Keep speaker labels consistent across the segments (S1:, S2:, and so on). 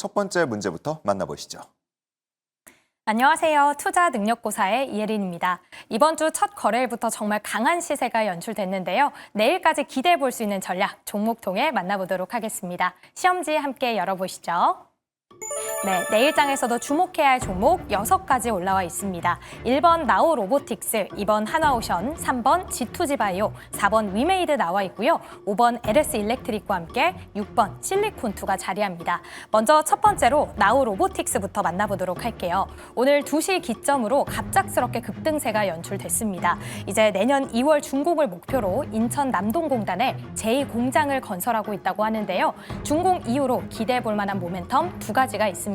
S1: 첫 번째 문제부터 만나보시죠.
S2: 안녕하세요. 투자 능력고사의 이혜린입니다. 이번 주 첫 거래일부터 정말 강한 시세가 연출됐는데요. 내일까지 기대해 볼 수 있는 전략, 종목 통해 만나보도록 하겠습니다. 시험지 함께 열어보시죠. 네, 내일장에서도 주목해야 할 종목 6가지 올라와 있습니다. 1번 나우 로보틱스, 2번 하나오션, 3번 G2G 바이오, 4번 위메이드 나와 있고요. 5번 LS 일렉트릭과 함께 6번 실리콘2가 자리합니다. 먼저 첫 번째로 나우 로보틱스부터 만나보도록 할게요. 오늘 2시 기점으로 갑작스럽게 급등세가 연출됐습니다. 이제 내년 2월 준공을 목표로 인천 남동공단에 제2공장을 건설하고 있다고 하는데요. 준공 이후로 기대해 볼 만한 모멘텀 2가지가 있습니다.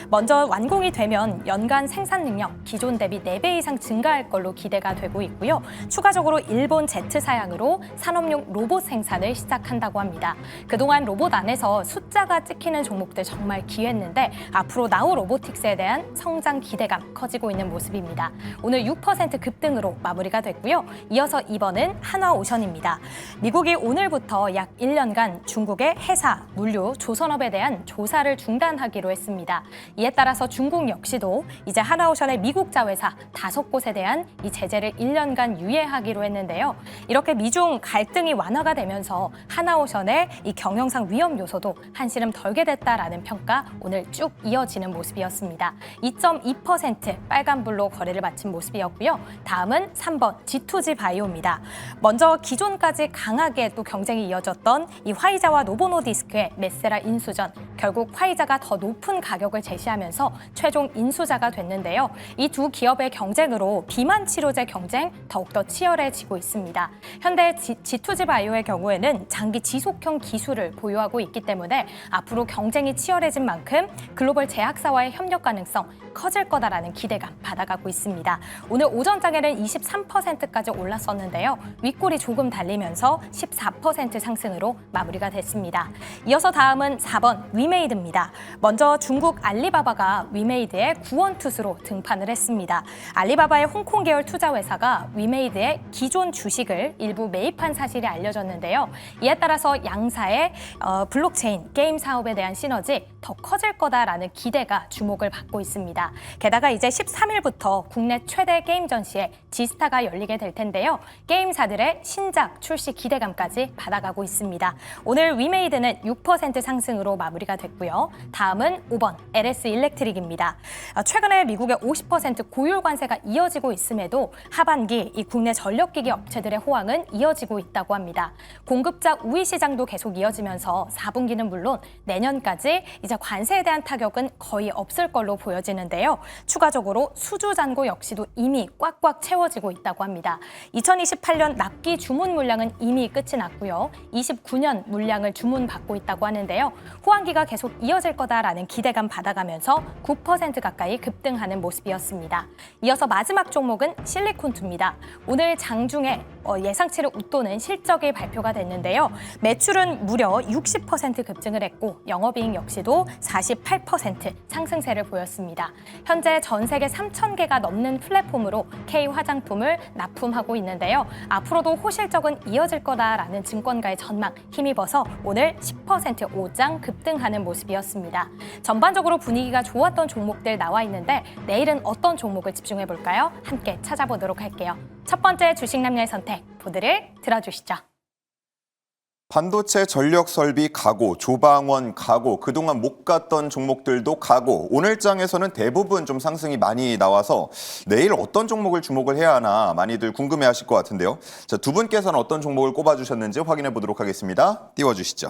S2: 먼저 완공이 되면 연간 생산 능력 기존 대비 4배 이상 증가할 걸로 기대가 되고 있고요. 추가적으로 일본 제트 사양으로 산업용 로봇 생산을 시작한다고 합니다. 그동안 로봇 안에서 숫자가 찍히는 종목들 정말 귀했는데 앞으로 나우 로보틱스에 대한 성장 기대감 커지고 있는 모습입니다. 오늘 6% 급등으로 마무리가 됐고요. 이어서 2번은 한화오션입니다. 미국이 오늘부터 약 1년간 중국의 해사, 물류, 조선업에 대한 조사를 중단하기로 했습니다. 이에 따라서 중국 역시도 이제 하나오션의 미국 자회사 5곳에 대한 이 제재를 1년간 유예하기로 했는데요. 이렇게 미중 갈등이 완화가 되면서 하나오션의 이 경영상 위험 요소도 한시름 덜게 됐다라는 평가 오늘 쭉 이어지는 모습이었습니다. 2.2% 빨간불로 거래를 마친 모습이었고요. 다음은 3번 G2G 바이오입니다. 먼저 기존까지 강하게 또 경쟁이 이어졌던 이 화이자와 노보노디스크의 메세라 인수전, 결국 화이자가 더 높은 가격을 제시하면서 최종 인수자가 됐는데요. 이 두 기업의 경쟁으로 비만 치료제 경쟁 더욱더 치열해지고 있습니다. 현대 G2G 바이오의 경우에는 장기 지속형 기술을 보유하고 있기 때문에 앞으로 경쟁이 치열해진 만큼 글로벌 제약사와의 협력 가능성 커질 거다라는 기대감 받아가고 있습니다. 오늘 오전장에는 23%까지 올랐었는데요. 윗골이 조금 달리면서 14% 상승으로 마무리가 됐습니다. 이어서 다음은 4번 위메이드입니다. 먼저 중국 알리바바가 위메이드의 구원투수로 등판을 했습니다. 알리바바의 홍콩 계열 투자회사가 위메이드의 기존 주식을 일부 매입한 사실이 알려졌는데요. 이에 따라서 양사의 블록체인 게임 사업에 대한 시너지 더 커질 거다라는 기대가 주목을 받고 있습니다. 게다가 이제 13일부터 국내 최대 게임 전시회 지스타가 열리게 될 텐데요. 게임사들의 신작 출시 기대감까지 받아가고 있습니다. 오늘 위메이드는 6% 상승으로 마무리가 됐고요. 다음은 5번 LS 일렉트릭입니다. 최근에 미국의 50% 고율 관세가 이어지고 있음에도 하반기 이 국내 전력기기 업체들의 호황은 이어지고 있다고 합니다. 공급자 우위 시장도 계속 이어지면서 4분기는 물론 내년까지 이제 관세에 대한 타격은 거의 없을 걸로 보여지는데요. 추가적으로 수주 잔고 역시도 이미 꽉꽉 채워지고 있다고 합니다. 2028년 납기 주문 물량은 이미 끝이 났고요. 29년 물량을 주문받고 있다고 하는데요. 호황기가 계속 이어질 거다라는 기대감 받아가면서 9% 가까이 급등하는 모습이었습니다. 이어서 마지막 종목은 실리콘2입니다. 오늘 장중에 예상치를 웃도는 실적이 발표가 됐는데요. 매출은 무려 60% 급증을 했고 영업이익 역시도 48% 상승세를 보였습니다. 현재 전 세계 3,000개가 넘는 플랫폼으로 K 화장품을 납품하고 있는데요. 앞으로도 호실적은 이어질 거다라는 증권가의 전망 힘입어서 오늘 10% 오장 급등하는 모습이었습니다. 전반적으로 분위기가 좋았던 종목들 나와 있는데 내일은 어떤 종목을 집중해 볼까요? 함께 찾아보도록 할게요. 첫 번째 주식 남녀의 선택 보드를 들어주시죠.
S1: 반도체 전력 설비 가고, 조방원 가고, 그동안 못 갔던 종목들도 가고, 오늘장에서는 대부분 좀 상승이 많이 나와서 내일 어떤 종목을 주목을 해야 하나 많이들 궁금해하실 것 같은데요. 자, 두 분께서는 어떤 종목을 꼽아주셨는지 확인해 보도록 하겠습니다. 띄워주시죠.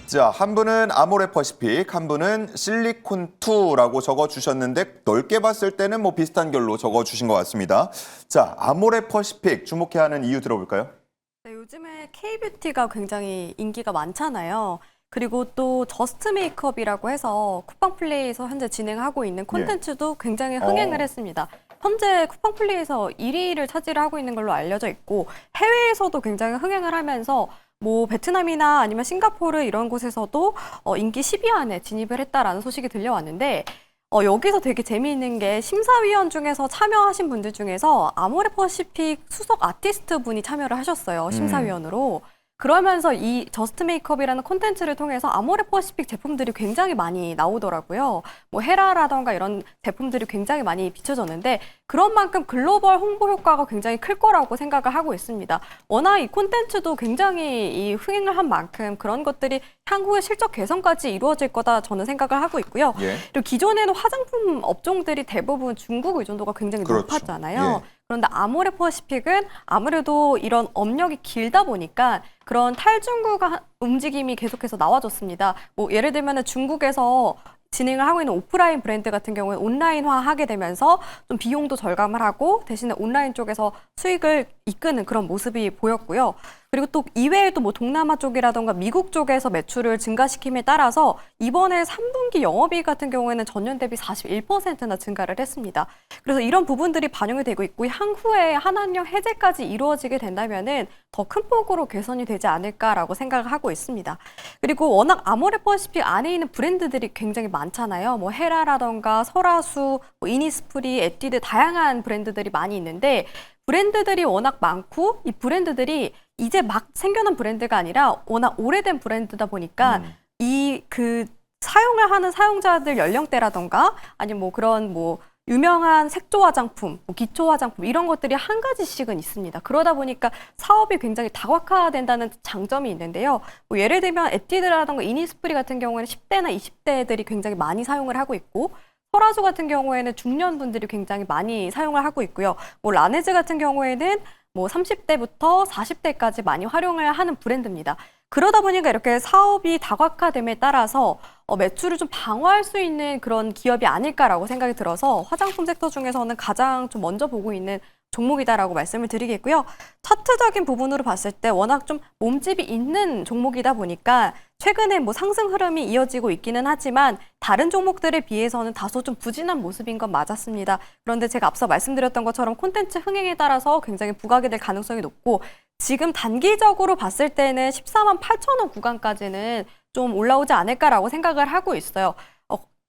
S1: 자, 한 분은 아모레퍼시픽, 한 분은 실리콘2라고 적어주셨는데 넓게 봤을 때는 뭐 비슷한 결로 적어주신 것 같습니다. 자, 아모레퍼시픽 주목해야 하는 이유 들어볼까요?
S3: 네, 요즘에 K뷰티가 굉장히 인기가 많잖아요. 그리고 또 저스트 메이크업이라고 해서 쿠팡플레이에서 현재 진행하고 있는 콘텐츠도 굉장히 흥행을 했습니다. 현재 쿠팡플레이에서 1위를 차지하고 있는 걸로 알려져 있고 해외에서도 굉장히 흥행을 하면서 뭐 베트남이나 아니면 싱가포르 이런 곳에서도 인기 10위 안에 진입을 했다라는 소식이 들려왔는데 여기서 되게 재미있는 게 심사위원 중에서 참여하신 분들 중에서 아모레퍼시픽 수석 아티스트 분이 참여를 하셨어요. 심사위원으로. 그러면서 이 저스트 메이크업이라는 콘텐츠를 통해서 아모레퍼시픽 제품들이 굉장히 많이 나오더라고요. 뭐 헤라라던가 이런 제품들이 굉장히 많이 비춰졌는데 그런 만큼 글로벌 홍보 효과가 굉장히 클 거라고 생각을 하고 있습니다. 워낙 이 콘텐츠도 굉장히 이 흥행을 한 만큼 그런 것들이 향후의 실적 개선까지 이루어질 거다 저는 생각을 하고 있고요.
S1: 예.
S3: 그리고 기존에는 화장품 업종들이 대부분 중국 의존도가 굉장히
S1: 그렇죠.
S3: 높았잖아요.
S1: 예.
S3: 그런데 아모레퍼시픽은 아무래도 이런 업력이 길다 보니까 그런 탈중국 움직임이 계속해서 나와줬습니다. 뭐 예를 들면 중국에서 진행을 하고 있는 오프라인 브랜드 같은 경우에 온라인화하게 되면서 좀 비용도 절감을 하고 대신에 온라인 쪽에서 수익을 이끄는 그런 모습이 보였고요. 그리고 또 이외에도 뭐 동남아 쪽이라던가 미국 쪽에서 매출을 증가시킴에 따라서 이번에 3분기 영업이익 같은 경우에는 전년 대비 41%나 증가를 했습니다. 그래서 이런 부분들이 반영이 되고 있고 향후에 한한령 해제까지 이루어지게 된다면은 더 큰 폭으로 개선이 되지 않을까라고 생각을 하고 있습니다. 그리고 워낙 아모레퍼시픽 안에 있는 브랜드들이 굉장히 많잖아요. 뭐 헤라라던가 설화수, 뭐 이니스프리, 에뛰드 다양한 브랜드들이 많이 있는데 브랜드들이 워낙 많고 이 브랜드들이 이제 막 생겨난 브랜드가 아니라 워낙 오래된 브랜드다 보니까 이 그 사용을 하는 사용자들 연령대라던가 아니면 뭐 그런 뭐 유명한 색조 화장품, 뭐 기초 화장품 이런 것들이 한 가지씩은 있습니다. 그러다 보니까 사업이 굉장히 다각화된다는 장점이 있는데요. 뭐 예를 들면 에뛰드라던가 이니스프리 같은 경우에는 10대나 20대들이 굉장히 많이 사용을 하고 있고 설화수 같은 경우에는 중년분들이 굉장히 많이 사용을 하고 있고요. 뭐 라네즈 같은 경우에는 뭐 30대부터 40대까지 많이 활용을 하는 브랜드입니다. 그러다 보니까 이렇게 사업이 다각화됨에 따라서 매출을 좀 방어할 수 있는 그런 기업이 아닐까라고 생각이 들어서 화장품 섹터 중에서는 가장 좀 먼저 보고 있는 종목이다라고 말씀을 드리겠고요. 차트적인 부분으로 봤을 때 워낙 좀 몸집이 있는 종목이다 보니까 최근에 뭐 상승 흐름이 이어지고 있기는 하지만 다른 종목들에 비해서는 다소 좀 부진한 모습인 건 맞았습니다. 그런데 제가 앞서 말씀드렸던 것처럼 콘텐츠 흥행에 따라서 굉장히 부각이 될 가능성이 높고 지금 단기적으로 봤을 때는 14만 8천 원 구간까지는 좀 올라오지 않을까라고 생각을 하고 있어요.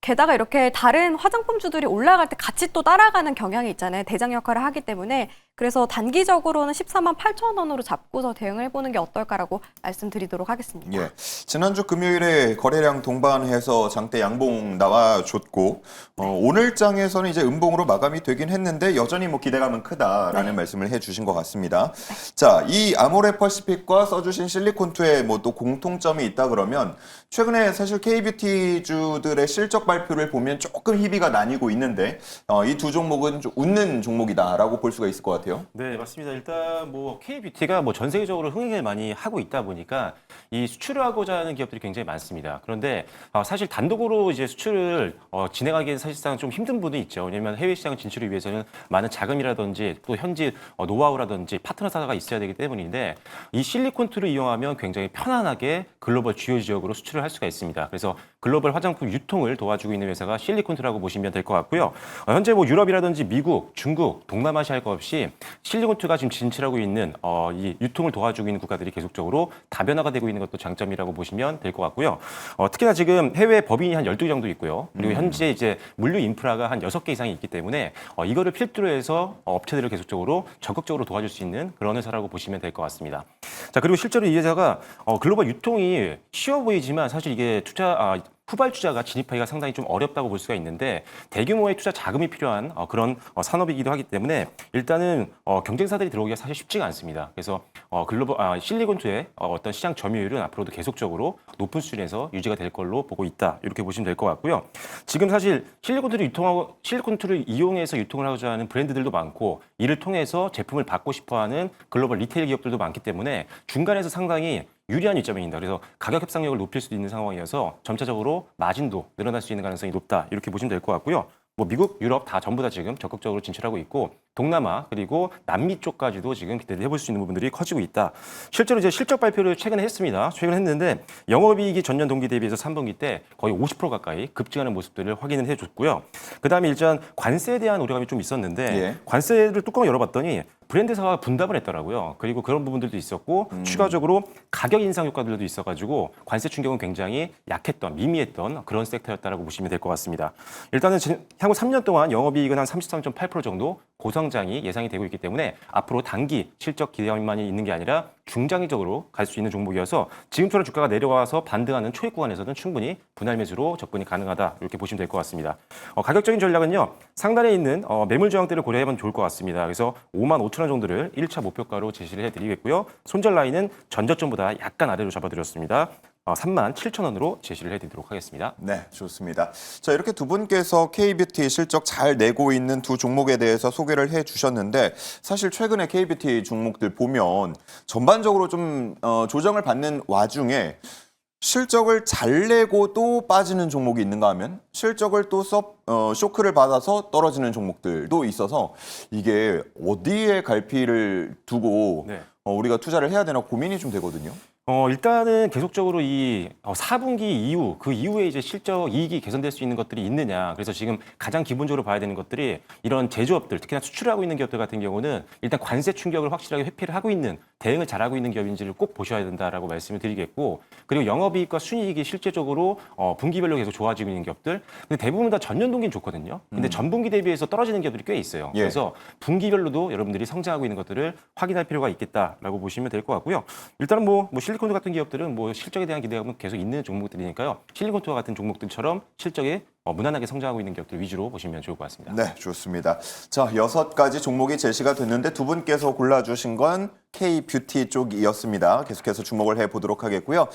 S3: 게다가 이렇게 다른 화장품주들이 올라갈 때 같이 또 따라가는 경향이 있잖아요. 대장 역할을 하기 때문에. 그래서 단기적으로는 14만 8천 원으로 잡고서 대응을 해보는 게 어떨까라고 말씀드리도록 하겠습니다.
S1: 예. 지난주 금요일에 거래량 동반해서 장대 양봉 나와줬고 오늘 장에서는 이제 음봉으로 마감이 되긴 했는데 여전히 뭐 기대감은 크다라는 말씀을 해주신 것 같습니다. 자, 이 아모레퍼시픽과 써주신 실리콘투에 뭐 또 공통점이 있다 그러면 최근에 사실 K뷰티주들의 실적 발표를 보면 조금 희비가 나뉘고 있는데 이 두 종목은 좀 웃는 종목이다라고 볼 수가 있을 것 같아요.
S4: 네, 맞습니다. 일단 뭐 K뷰티가 뭐 전 세계적으로 흥행을 많이 하고 있다 보니까 이 수출을 하고자 하는 기업들이 굉장히 많습니다. 그런데 사실 단독으로 이제 수출을 진행하기엔 사실상 좀 힘든 부분이 있죠. 왜냐하면 해외 시장 진출을 위해서는 많은 자금이라든지 또 현지 노하우라든지 파트너사가 있어야 되기 때문인데 이 실리콘투를 이용하면 굉장히 편안하게 글로벌 주요 지역으로 수출을 할 수가 있습니다. 그래서 글로벌 화장품 유통을 도와주고 있는 회사가 실리콘투라고 보시면 될 것 같고요. 현재 뭐 유럽이라든지 미국, 중국, 동남아시아 할 것 없이 실리콘투가 지금 진출하고 있는 이 유통을 도와주고 있는 국가들이 계속적으로 다변화가 되고 있는 것도 장점이라고 보시면 될 것 같고요. 특히나 지금 해외 법인이 한 12개 정도 있고요. 그리고 현재 이제 물류 인프라가 한 6개 이상이 있기 때문에 이거를 필두로 해서 업체들을 계속적으로 적극적으로 도와줄 수 있는 그런 회사라고 보시면 될 것 같습니다. 자, 그리고 실제로 이 회사가 글로벌 유통이 쉬워 보이지만 사실 이게 후발주자가 진입하기가 상당히 좀 어렵다고 볼 수가 있는데 대규모의 투자 자금이 필요한 그런 산업이기도 하기 때문에 일단은 경쟁사들이 들어오기가 사실 쉽지가 않습니다. 그래서 실리콘투의 어떤 시장 점유율은 앞으로도 계속적으로 높은 수준에서 유지가 될 걸로 보고 있다. 이렇게 보시면 될 것 같고요. 지금 사실 실리콘투를 이용해서 유통을 하고자 하는 브랜드들도 많고 이를 통해서 제품을 받고 싶어하는 글로벌 리테일 기업들도 많기 때문에 중간에서 상당히 유리한 위점입니다. 그래서 가격 협상력을 높일 수 있는 상황이어서 점차적으로 마진도 늘어날 수 있는 가능성이 높다. 이렇게 보시면 될 것 같고요. 뭐 미국, 유럽 다 전부 다 지금 적극적으로 진출하고 있고 동남아 그리고 남미 쪽까지도 지금 기대를 해볼 수 있는 부분들이 커지고 있다. 실제로 이제 실적 발표를 최근에 했습니다. 최근에 했는데 영업이익이 전년 동기 대비해서 3분기 때 거의 50% 가까이 급증하는 모습들을 확인을 해줬고요. 그다음에 일단 관세에 대한 우려감이 좀 있었는데
S1: 예.
S4: 관세를 뚜껑을 열어봤더니 브랜드사가 분담을 했더라고요. 그리고 그런 부분들도 있었고 추가적으로 가격 인상 효과들도 있어가지고 관세 충격은 굉장히 약했던 미미했던 그런 섹터였다라고 보시면 될 것 같습니다. 일단은 향후 3년 동안 영업이익은 한 33.8% 정도 고성장이 예상이 되고 있기 때문에 앞으로 단기 실적 기대만이 있는 게 아니라 중장기적으로 갈 수 있는 종목이어서 지금처럼 주가가 내려와서 반등하는 초입 구간에서는 충분히 분할 매수로 접근이 가능하다 이렇게 보시면 될 것 같습니다. 가격적인 전략은요. 상단에 있는 매물 저항대를 고려해보면 좋을 것 같습니다. 그래서 55,000원 정도를 1차 목표가로 제시를 해드리겠고요. 손절 라인은 전저점보다 약간 아래로 잡아드렸습니다. 37,000원으로 제시를 해드리도록 하겠습니다.
S1: 네, 좋습니다. 자, 이렇게 두 분께서 K뷰티 실적 잘 내고 있는 두 종목에 대해서 소개를 해주셨는데 사실 최근에 K뷰티 종목들 보면 전반적으로 좀 조정을 받는 와중에 실적을 잘 내고 또 빠지는 종목이 있는가 하면 실적을 또 쇼크를 받아서 떨어지는 종목들도 있어서 이게 어디에 갈피를 두고
S4: 네.
S1: 우리가 투자를 해야 되나 고민이 좀 되거든요.
S4: 일단은 계속적으로 이 4분기 이후 그 이후에 이제 실적 이익이 개선될 수 있는 것들이 있느냐. 그래서 지금 가장 기본적으로 봐야 되는 것들이 이런 제조업들, 특히나 수출을 하고 있는 기업들 같은 경우는 일단 관세 충격을 확실하게 회피를 하고 있는 대응을 잘하고 있는 기업인지를 꼭 보셔야 된다라고 말씀을 드리겠고 그리고 영업이익과 순이익이 실제적으로 분기별로 계속 좋아지고 있는 기업들. 근데 대부분 다 전년 동기는 좋거든요. 근데 전분기 대비해서 떨어지는 기업들이 꽤 있어요.
S1: 예.
S4: 그래서 분기별로도 여러분들이 성장하고 있는 것들을 확인할 필요가 있겠다라고 보시면 될 것 같고요. 일단은 뭐 실리콘투어 같은 기업들은 뭐 실적에 대한 기대가 계속 있는 종목들이니까요. 실리콘투어 같은 종목들처럼 실적에 무난하게 성장하고 있는 기업들 위주로 보시면 좋을 것 같습니다.
S1: 네, 좋습니다. 자, 6가지 종목이 제시가 됐는데 두 분께서 골라주신 건 K뷰티 쪽이었습니다. 계속해서 주목을 해보도록 하겠고요.